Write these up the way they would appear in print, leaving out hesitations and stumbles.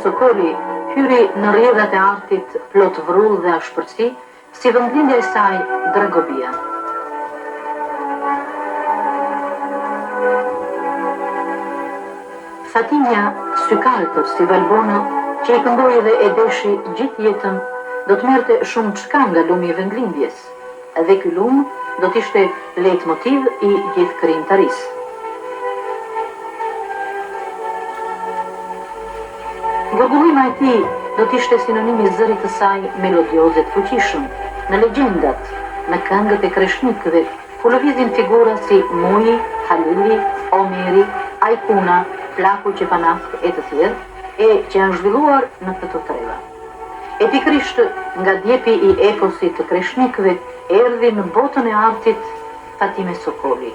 Sokoli hyri në rrjedhat e artit plot vrull dhe ashpërsi, si vendlindja e saj Dragobia. Fatimja sykaltër si Valbona, që i këndoi dhe e deshi gjithë jetën, do të merrte shumë çka nga lumi i vendlindjes, dhe ky lum do të ishte lejtmotiv i gjithë krijimtarisë. Vërgullima e tij do të ishte sinonim i zërit të saj melodioze të fuqishëm, në legjendat, në këngët e kreshnikëve, ku lëvizin figura si Muji, Halili, Omeri, Ajkuna, Plaku Qepanaf e të tjerë, e që janë zhvilluar në këto treva. E pikrisht nga djepi i eposit të kreshnikëve erdhi në botën e artit Fatime Sokoli.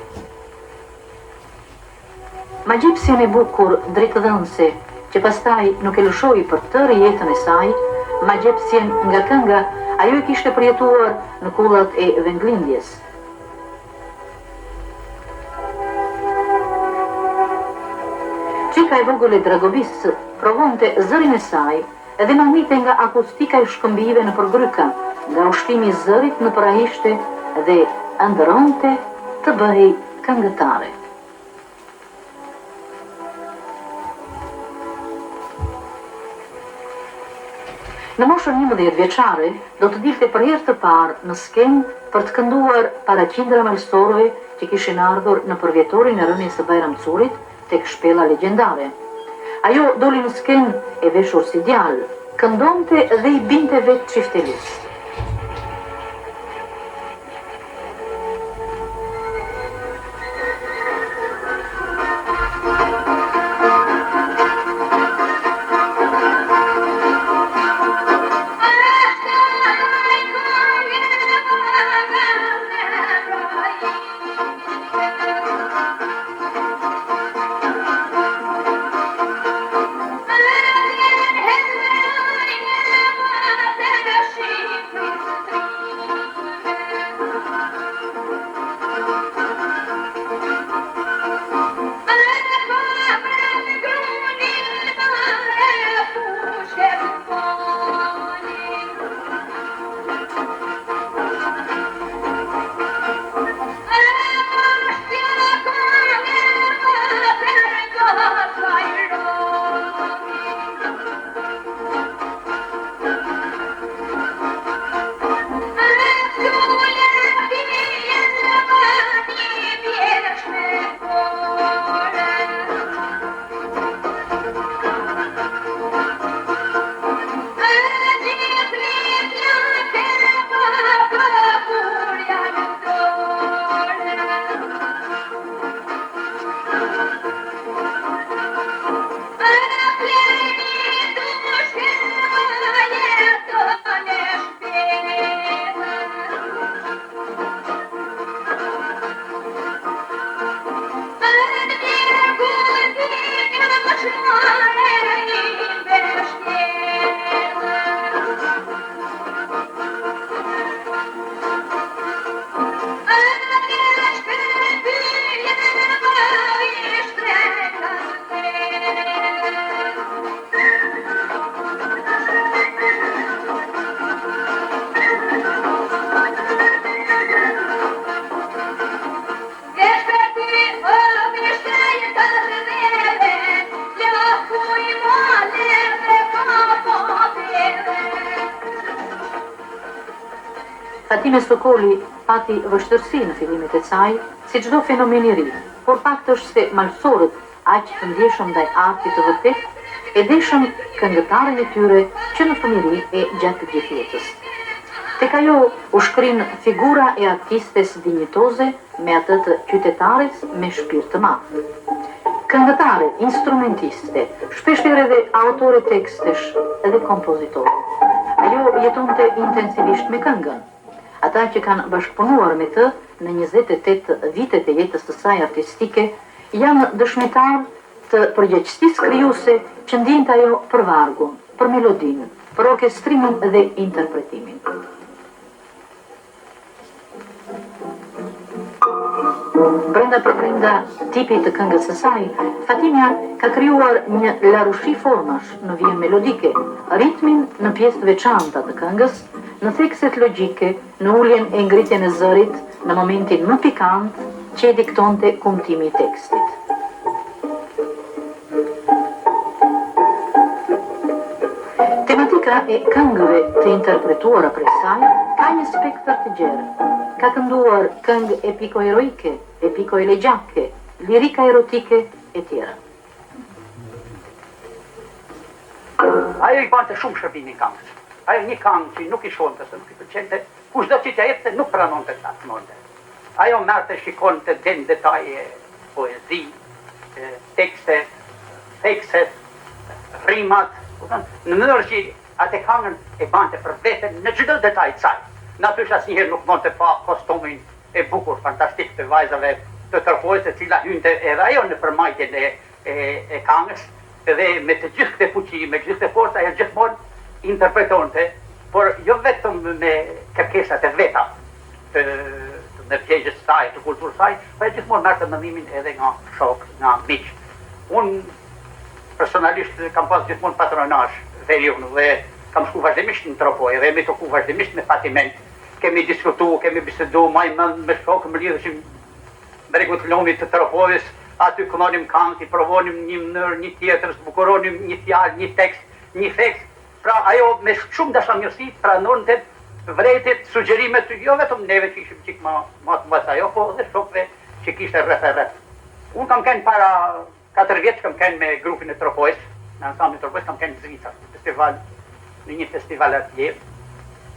Magjepsjen e bukur dritëdhënëse, që pastaj nuk e lëshoi për tërë jetën e saj, magjepsjen nga kënga, ajo e kishte përjetuar në kullat e vendlindjes. Qika e vogël e Dragobisë provonte zërin e saj edhe mahnite nga akustika e shkëmbive në përgryka, nga ushtrimi i zërit në përahishte dhe ëndëronte të bëhej këngëtare. Në moshën 11 vjeçare do të dilte për herë të parë në skenë për të kënduar para qindra malsorëve që kishin ardhur në përvjetorin e rënies së Bajramcurit tek shpella legjendare. Ajo doli në skenë e veshur si djalë, këndonte dhe i binte vetë çiftelisë. Fatime Sokoli pati vështërsi në fillimet e saj, si çdo fenomen i ri, por fakt është se malsorët, aq të ndjeshëm ndaj artit të vërtet, e deshën këngëtaren e tyre që në fëmijëri e gjatë gjithë jetës. Tek ajo u shkrin figura e artistes dinjitoze me atë të qytetares me shpirt të madh. Këngëtare, instrumentiste, shpeshherë edhe autore tekstesh edhe kompozitorë. Ajo jetonte intensivisht me këngën. Ata që kanë bashkëpunuar me të në 28 vitet e jetës të saj artistike janë dëshmitar të përgjegjësisë krijuese që ndjente ajo për vargun, për melodinë, për orkestrimin dhe interpretimin. Brenda tipit të këngës së saj, Fatimia ka krijuar një larushi formash në vijën melodike, ritmin në pjesë të veçanta të këngës, në thekset logjike, në uljen e ngritjen e zërit, në momentin më pikant që e diktonte kumtimi i tekstit. Tematika e këngëve të interpretuara prej saj ka një spektër të gjerë. Ka kënduar këngë epiko-heroike, epiko-elegjake, lirika erotike e tjera. Ajo I bante shumë shërbimi këngës. Ajo një këngë që nuk I shonte, se nuk I pëlqente, kushdo që t'ja jepte nuk pranonte atë monde. Ajo merrte shikonte den detaje, poezi, tekstet, thekset, rimat, në mënyrë që atë këngën e bante për veten në çdo detaj të saj. Natyrisht asnjëherë nuk mund të pa kostumin e bukur, fantastik të vajzave të tërpojës, e cila hynte edhe ajo në përmajtjen e këngës, edhe me të gjithë këtë fuqi, me gjithë këtë forca, ajo gjithmonë interpretonte, por jo vetëm me kërkesat e veta të ndërgjegjës saj, të kulturës saj, por gjithmonë merrte mendimin edhe nga shok, nga miq. Unë personalisht kam pas gjithmonë patronazh veriun dhe kam shku vazhdimisht në Tropoj dhe jemi toku vazhdimisht me Fatimen. Kemi diskutu, kemi bisedu, me shokë më lidhëshim bregut flomit të Tropojës, aty këmonim këngë, I provonim një mënyrë, një tjetër, zbukuronim një fjalë, një tekst, një theks. Pra ajo me shumë dashamirësi pranonte vretit, sugjerimet, jo vetëm neve që ishim qik ma të mësë ajo, po dhe shokëve që kishte rreth. Unë kam kënë para 4 vjetë kam kënë me grupin e Tropojës, në ansambin e Tropojës kam kënë në Zvicër, në një festival atje,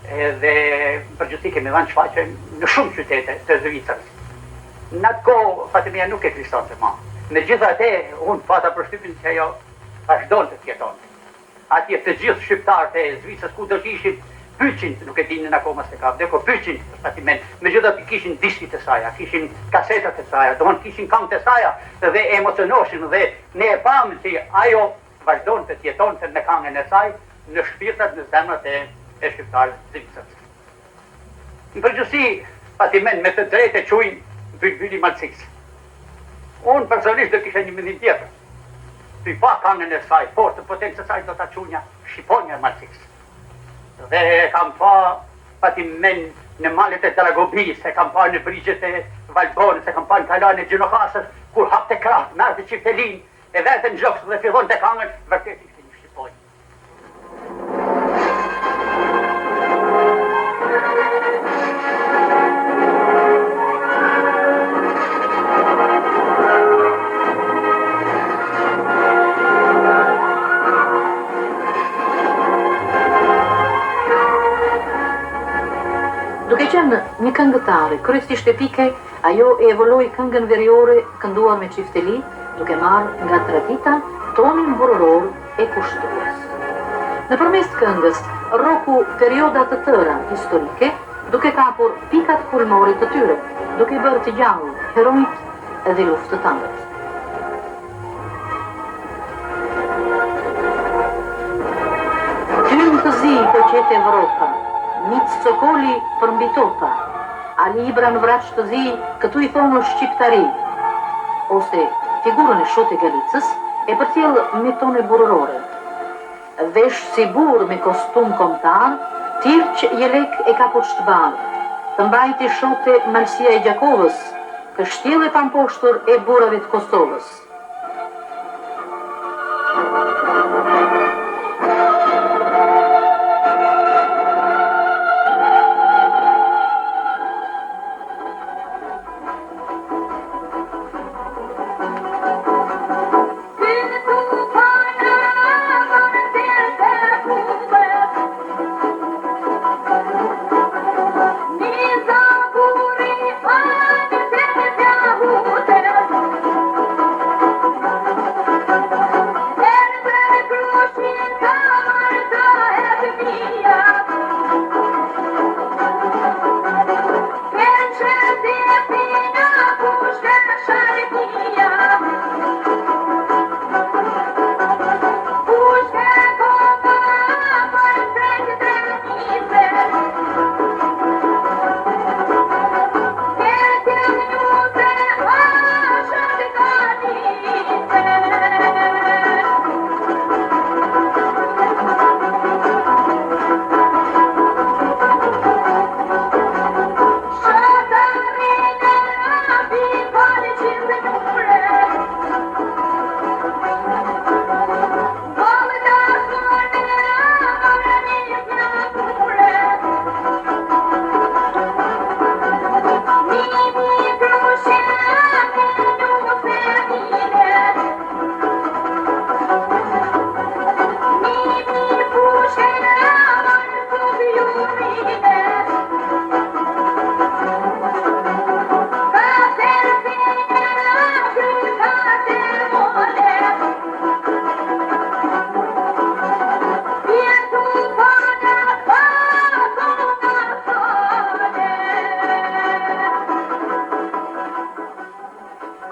dhe përgjithësi kemi dhënë shfaqje në shumë qytete të Zvicrës. Në atë kohë Fatimia nuk ekzistonte më. Megjithatë, unë pata përshtypjen që ajo vazhdonte të jetonte. Atje të gjithë shqiptarët e Zvicrës kudo që ishin pyqin, nuk e dinin akoma se ka vdekur, pyqin Fatimen. Megjithatë kishin diskit e saj, kishin kasetat e saj, domthon kishin këngët e saj dhe emocionoshin dhe ne e pamë që ajo vazhdonte të jetonte me këngën e saj në shpirtat, në zemrat e shqiptarëve të Zvicrës. Në përgjithësi, Fatimen me të drejtë e quajnë Bylbyli Malciks. Unë personalisht do kisha një mendim tjetër. Ty pa këngën e saj, por të potencë saj do ta quajnë Shqiponja Malciks. Dhe kam pa Fatimen në malet e Dragobis, e kam pa në brigjet e Valbonës, e kam pa në kalan e Gjinokasës, kur hapte krahë, merrte çiftelin, e vete në gjokës dhe fillonte këngën, vërtet ishte një shqiponjë. Duke qenë një këngëtare kryesisht epike, ajo e evoloi këngën veriore kënduar me çifteli, duke marrë nga tradita tonin burror e kushtues. Nëpërmes këngës, rroku perioda të tëra historike, duke kapur pikat kulmore të tyre, duke bërë të gjallë heronjt dhe luftëtarët. Hyn të zi po qete Evropa, nic cokoli për mbi topa, a libra në vraq të zi, këtu I thonë shqiptari, ose figurën e Shote Galicës e përcjell me tone burrore. Vesh si burr me kostum kombëtar, Tirq Jelek e kaput shtëbar, të mbajti Shote Malësia e Gjakovës, kështjell e pamposhtur e burrave të Kosovës.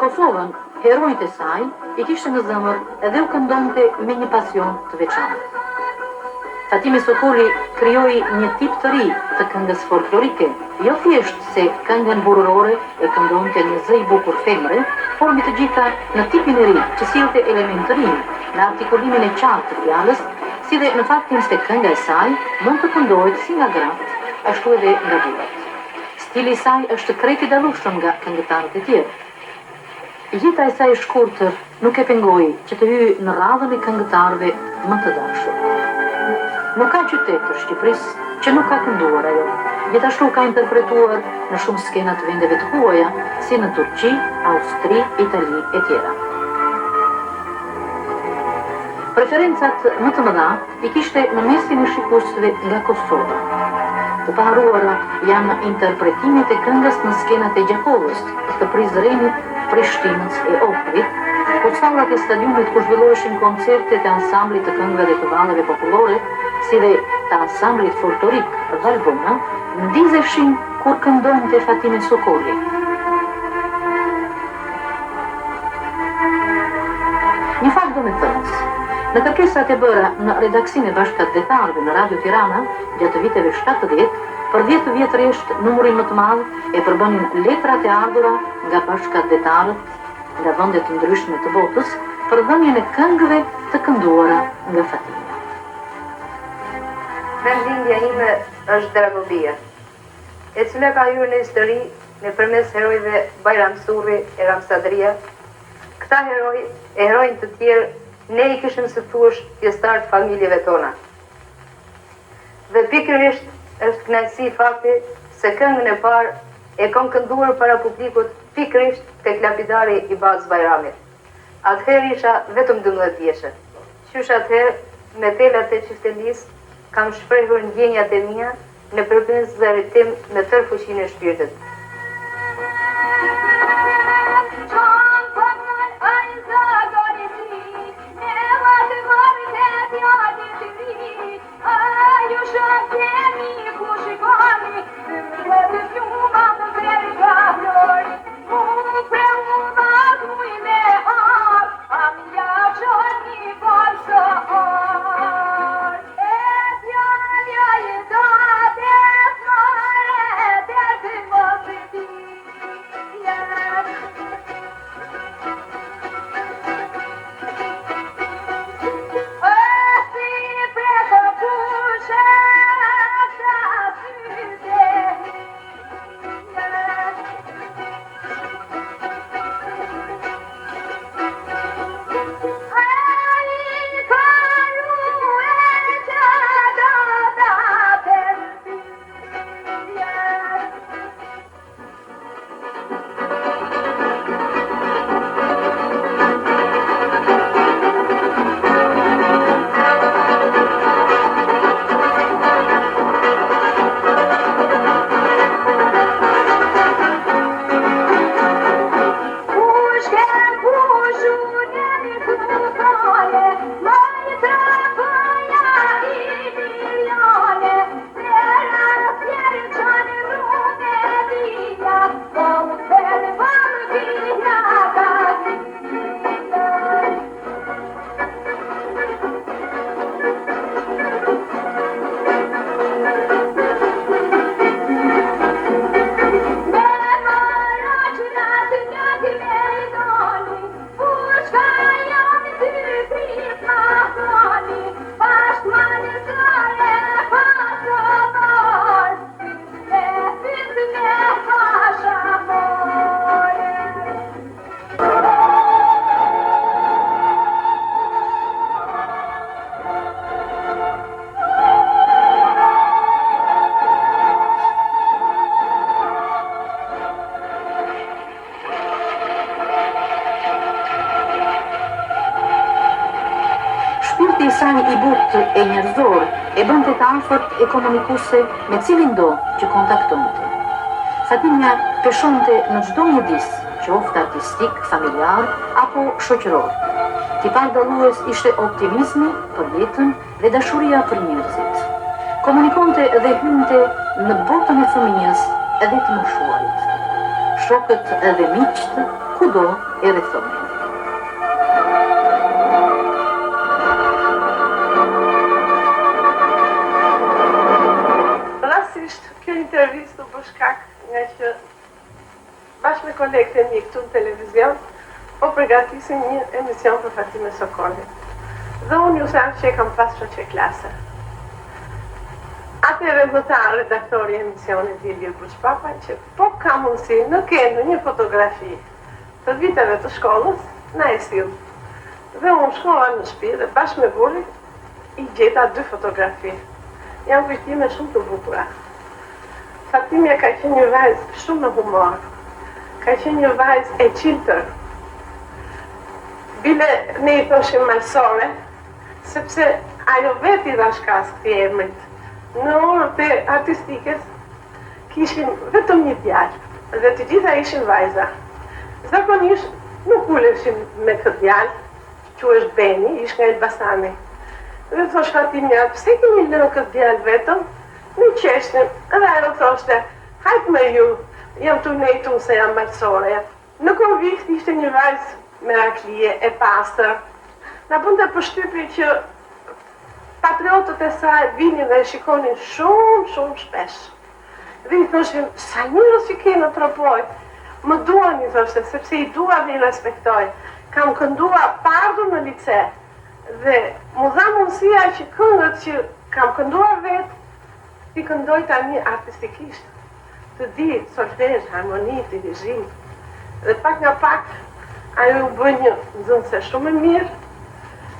Kosovën, herojt e saj I kishte në zemër edhe u këndonte me një pasion të veçantë. Fatime Sokoli krijoi një tip të ri të këngës folklorike, jo thjesht se këngën burrore e këndonte një zë I bukur femre, por me të gjitha në tipin e ri që sillte elementë të rinj, në artikulimin e qartë të fjalës, si dhe në faktin se kënga e saj mund të këndohet si nga gratë, ashtu edhe nga burrat. Stili I saj është krejt I dallueshëm nga këngëtarët e tjerë. Jeta e saj e shkurtër nuk e pengoi që të hyjë në radhën e këngëtarëve më të dashur. Nuk ka qytet të Shqipërisë që nuk ka kënduar ajo. Gjithashtu ka interpretuar në shumë skena të vendeve të huaja, si në Turqi, Austri, Itali e tjera. Preferencat më të mëdha I kishte në mesin e shikuesve nga Kosova. Të paharuara janë interpretimet e këngës në skenat e Gjakovës, të Prizrenit, Prishtinës e Ohrit, ku sallat e stadiumit ku zhvilloheshin koncertet e ansamblit të këngëve dhe të valleve popullore, si dhe të ansamblit folklorik Valbona, ndizeshin kur këndonte Fatime Sokoli. Një fakt domethënës, në kërkesat e bëra në redaksinë e bashkëdetarëve në Radio Tirana gjatë viteve 70, për 10 vjet rresht numri më të madh e përbënin letrat e ardhura nga bashkëdetarët nga vende të ndryshme të botës për dhënien e këngëve të kënduara nga Fatime. Mendimja ime është Dragobia, e cila ka hyrë në histori nëpërmes herojve Bajram Surri e Ramsadria. Këta heroj e herojnë të tjerë ne I kishim së thuash pjesëtar të familjeve tona. Dhe pikërisht është kënaqësi fakti se këngën e parë e kam kënduar para publikut pikërisht tek lapidari I Bazë Bajramit. Atëherë isha vetëm 12 vjeçë. Qysh atëherë me telat e çiftelisë kam shprehur ndjenjat e mia në përmes zërit tim me tërë fuqinë e shpirtit. saj I butë e njerëzor e bënte të afërt e komunikuese me cilin do që kontaktonte. Fatime peshonte në çdo mjedis, qoftë artistik, familjar apo shoqëror. Tipar dallues ishte optimizmi për jetën dhe dashuria për njerëzit. Komunikonte dhe hynte në botën e fëmijës edhe të moshuarit. Shokët edhe miqtë kudo e rrethonin. Kjo intervistë u bëshkak nga që bashkë me kolegët e mi këtu në televizion, po përgatisim një emision për Fatime Sokollit. Dhe unë ju thamë që e kam pas shoqe klase. Atëherë më tha redaktori e emisionit Ilir Buçpapa që po ka mundësi në kenu një fotografi të viteve të shkollës, na e sill. Dhe unë shkova në shtëpi dhe bashkë me burrin i gjeta 2 fotografi. Janë kujtime shumë të bukura. Fatimja ka qenë një vajzë shumë me humor, ka qenë një vajzë e qiltër. Bile ne i thoshim malsore, sepse ajo vetë i dha shkas këtij emrit. Në orët e artistikës kishim vetëm një djalë dhe të gjitha ishin vajza. Zakonisht nuk uleshin me këtë djalë, quhesh Beni, ish nga Elbasani. Dhe thosh Fatimja, pse keni lënë këtë djalë vetëm? Në qeshtim, edhe ajo thoshte, hajtë me ju, jam të nejtu se jam malsore. Në konvikt ishte një vajzë meraklie, e pastër. Na bënte përshtypje që patriotët e saj vinin dhe shikonin shumë shpesh. Dhe i thoshim, sa njërës që ke në tropoj, më duan i thoshte, sepse i dua dhe i respektoj. Kam këndua pardu në lice, dhe mu dha mundësia që këngët që kam këndua vetë, ti këndoj tani artistikisht, të di solfezh, harmoni, dirigim. Dhe pak nga pak, ajo u bë një nxënëse shumë e mirë,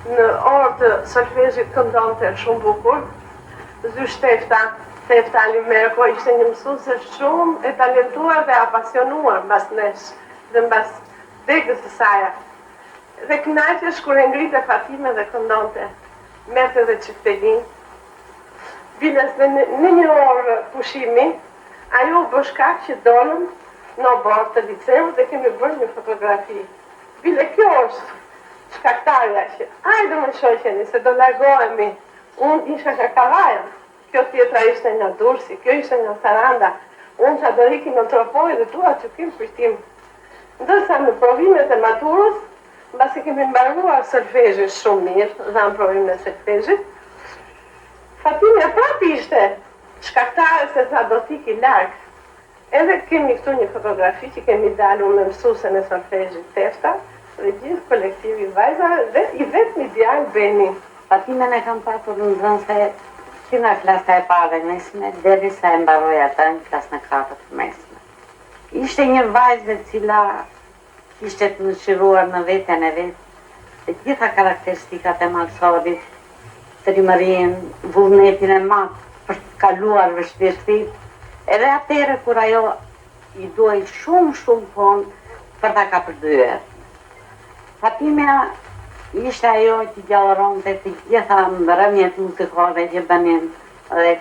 në orë të solfezhit këndonte shumë bukur. Zysh Tefta Limerko ishte një mësuese shumë e talentuar dhe apasionuar mbas nesh dhe mbas degës së saj. Dhe kënaqesh kur e ngrite Fatime dhe këndonte, merrte dhe çiftelin. Biles dhe në një orë pushimi, ajo u bëshkak që dolëm në bord të liceu dhe kemi bërë një fotografi. Bile kjo është shkaktarja që, ajde më shoqeni, se do largohemi, unë isha nga Kavaja, kjo tjetra ishte nga Durrësi, kjo ishte nga Saranda, unë që do ikim në Tropoj dhe dua që kim kujtim. Ndërsa në provimet e maturës, mbasi kemi mbaruar solfezhin shumë mirë, dhamë provimet e solfezhit, Fatimja prapë ishte shkaktare se sa do t'iki larg. Edhe kemi këtu një fotografi që kemi dalur me mësuesen e solfezhit Tefta dhe gjithë kolektivi vajzave dhe i vetmi djalë Beni. Fatimen e kam patur në nxënëse që nga klasa e parë e mesme, derisa e mbaroi atë në klasën e 4 mesme. Ishte një vajzë e cila kishte të nënshëruar në veten e vet të gjitha karakteristikat e malsorit, trimërin, vullnetin e madh për të kaluar vështirësit, edhe atëherë kur ajo i duaj shumë fond për ta kapërdyer. Fatimja ishte ajo që gjalloronte të gjitha mbrëmjet muzikore që bënin dhe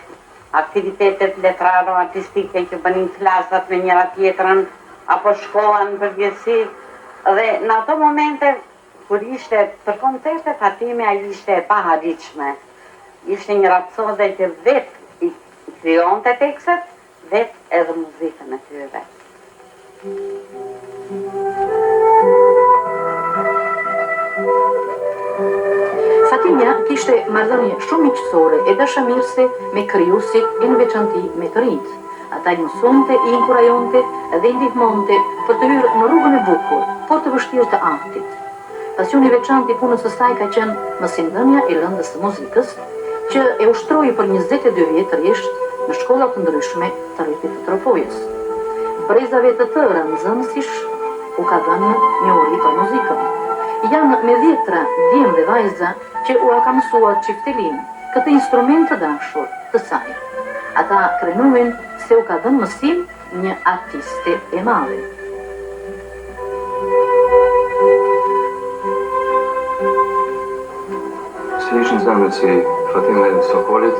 aktivitetet letraro artistike që bënin klasat me njëra tjetrën apo shkollën përgjithësi dhe në ato momente kur ishte për koncerte, Fatimja ishte e paharritshme. Ishte një rapsode që vetë i krijonte tekstet, vetë edhe muzikën e tyre. Fatimja kishte marrëdhënie shumë miqësore e dashamirëse me krijuesit e në veçanti me të rinjt. Ata i mësonte, i inkurajonte dhe i ndihmonte për të hyrë në rrugën e bukur, por të vështirë të artit. Pasioni veçantë i punës së saj ka qenë mësimdhënia e lëndës së muzikës, që e ushtroi për 22 vjet rresht në shkolla të ndryshme të rrjetit të Tropojës. Brezave të tëra nxënësish u ka dhënë njohuri për muzikën. Janë me 10 djemë dhe vajza që u ka mësuar çiftelin, këtë instrument të dashur të saj. Ata krenojnë se u ka dhënë mësim një artiste e madhe. Si ishin zemrët si Fatime Sokollit,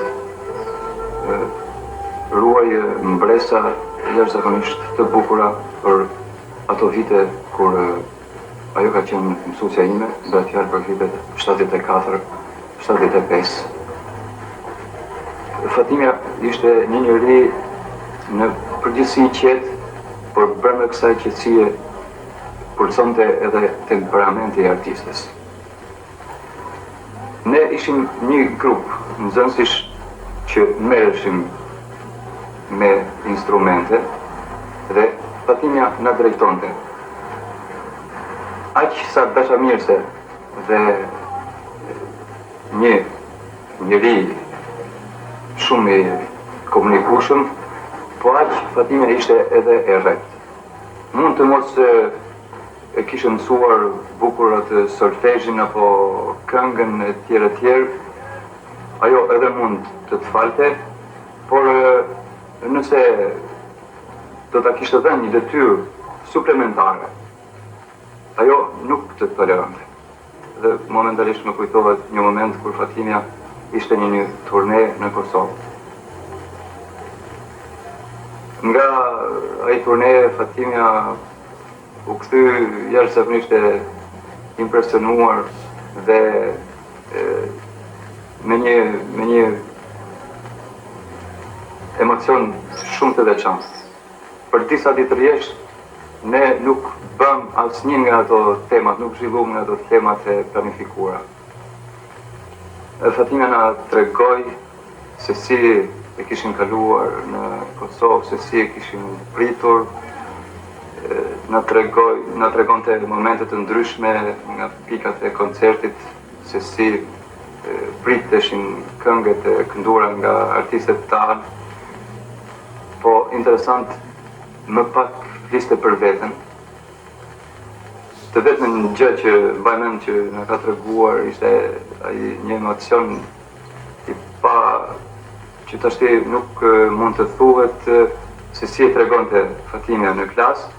ruaj mbresa jashtëzakonisht të bukura për ato vite kur ajo ka qenë mësuesja ime, bëhet fjalë për vitet 74-75. Fatimja ishte një njeri në përgjithësi qetë, por brenda kësaj qetësie pulsonte edhe temperamenti I artistës. Ne ishim një grup nxënësish që merreshim me instrumente dhe Fatimja na drejtonte. Aq sa besha mirëse dhe një njeri shumë I komunikueshëm, po aq Fatimja ishte edhe e rreth. Mund të mos e kishte mësuar bukur atë solfezhin apo këngën e tjerë, ajo edhe mund të falte, por nëse do ta kishte dhënë një detyrë suplementare, ajo nuk të tolerante. Dhe momentalisht më kujtohet një moment kur Fatimja ishte një turne në Kosovë. Nga ai turne Fatimja u kthy jashtëzakonisht e impresionuar dhe me një emocion shumë të veçantë. Për disa ditë rresht ne nuk bëm asnjë nga ato temat, nuk zhvilluam nga ato temat e planifikuara. Fatimja na tregoi se si e kishin kaluar në Kosovë, se si e kishin pritur, na tregonte momente të ndryshme nga pikat e koncertit, se si priteshin këngët e kënduara nga artistët tanë. Po interesant, më pak fliste për veten. Të vetën gjë që mbaj mend që na ka treguar ishte ai një emocion I pa që tashti nuk mund të thuhet se si e tregonte Fatimja në klasë,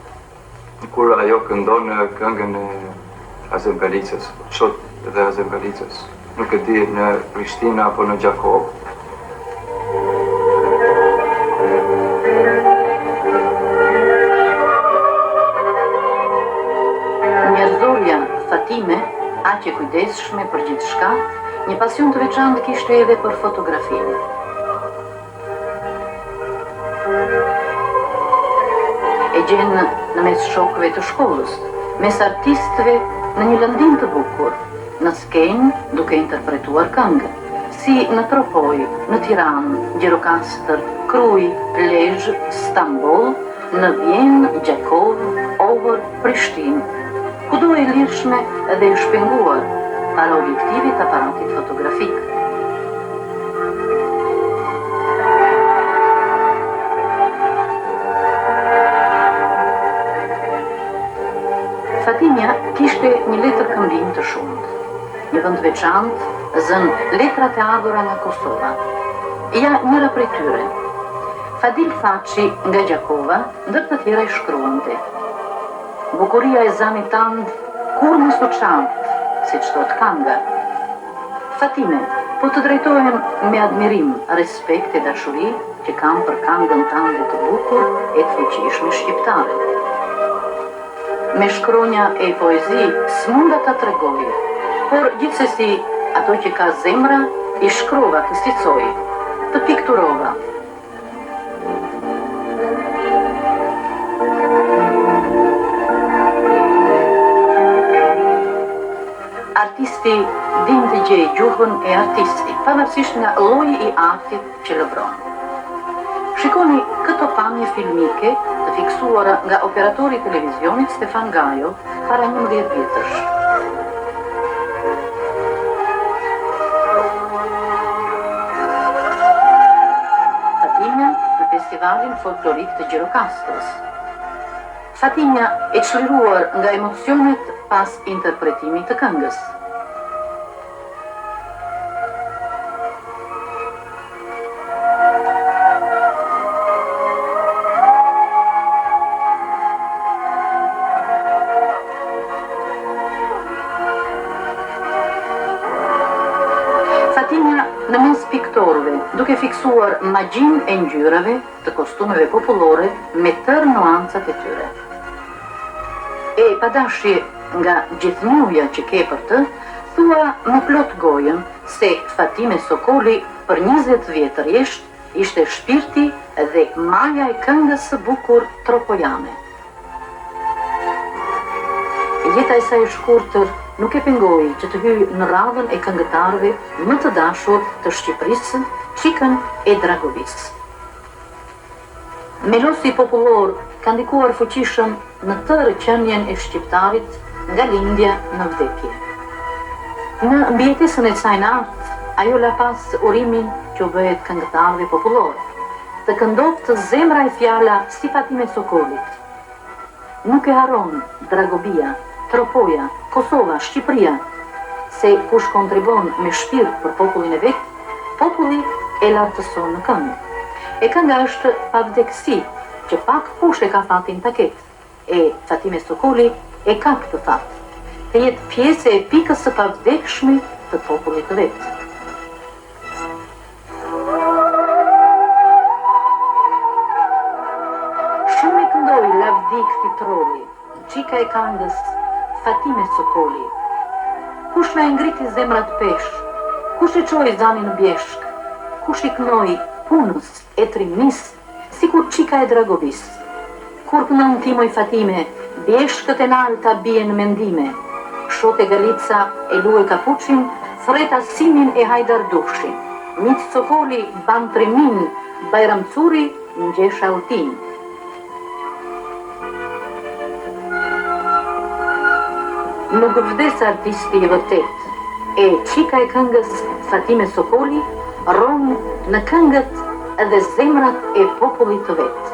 kur ajo këndon këngën e Azemgalicës, Çot dhe Azemgalicës. Nuk e di në Prishtinë apo në Gjakovë. Njerëzorja Fatime, aq e kujdesshme për gjithçka, një pasion të veçantë kishte edhe për fotografinë. E gjen në mes shokëve të shkollës, mes artistëve në një lëndim të bukur, në skenjë duke interpretuar këngë, si në Tropoj, në Tiranë, Gjirokastër, Kruj, Lezhë, Stamboll, në Vjenë, Gjakovë, Ovër, Prishtinë, kudo e lirshme dhe e shpenguar para objektivit aparatit fotografik. Fatimja kishte një letër këmbim të shumët. Një vend veçantë zën letrat e ardhura nga Kosova. Ja njëra prej tyre. Fadil Thaçi nga Gjakova, ndër të tjera I shkruante. Bukuria e zanit tand kur mos u çant, siç thot kënga. Fatime, po të drejtohem me admirim, respekt e dashuri që kam për këngën tande të bukur e të fuqishme shqiptare. Me shkronja e poezi s'munda ta tregoj, por gjithsesi ato që ka zemra I shkrova të sticoj, të pikturova. Artisti din të gjej gjuhën e artistit, pavarësisht nga lloji I artit që lëvron. Shikoni këto pamje filmike të fiksuara nga operatori I televizionit Stefan Gajo para 11 vjetësh. Fatimja në festivalin folklorik të Gjirokastrës. Fatimja e çliruar nga emocionet pas interpretimit të këngës. Në mes piktorëve, duke fiksuar magjin e ngjyrave të kostumeve popullore me tërë nuancat e tyre. E padashje nga gjithnjohja që ke për të, thua më plot gojën se Fatime Sokoli për 20 vjetë rjesht ishte shpirti dhe maja e këngës së bukur tropojane. jeta e saj e shkurtër nuk e pengoi që të hyjë në radhën e këngëtarëve më të dashur të Shqipërisë, Çikën e Dragovisë. Melosi popullor ka ndikuar fuqishëm në tërë qenjen e shqiptarit nga lindja në vdekje. Në mbijetesën e saj nartë, ajo la pas urimin që u bëhet këngëtarëve popullor, të këndoftë zemra e fjala si Fatime Sokolit. Nuk e haron Dragobia, Tropoja, Kosova, Shqipëria, se kush kontribon me shpirt për popullin e vet, populli e lartëson në këngë. E kënga është pavdekësi, që pak kush e ka fatin paket, e Fatime Sokoli e ka këtë fat, të jetë pjesë e pikës së pavdekshme të popullit të vet. Shumë e këndoi lavdik titroli, Çika e këngës Fatime Sokoli. Kush na e ngriti zemrat pesh, kush e çoi zanin në bjeshk, kush i kënoi punës e trimnis, si kur Çika e Dragovis. Kur kënën timoj Fatime, bjeshkët e nalta bien mendime, shote Galica e Lue Kapuçin, Threta Simin e Hajdardushin, Mit Sokoli ban trimin, Bajram Curi ngjesh Altin. Nuk vdes artisti i vërtet, e Çika e këngës Fatime Sokoli ron në këngët dhe zemrat e popullit të vet.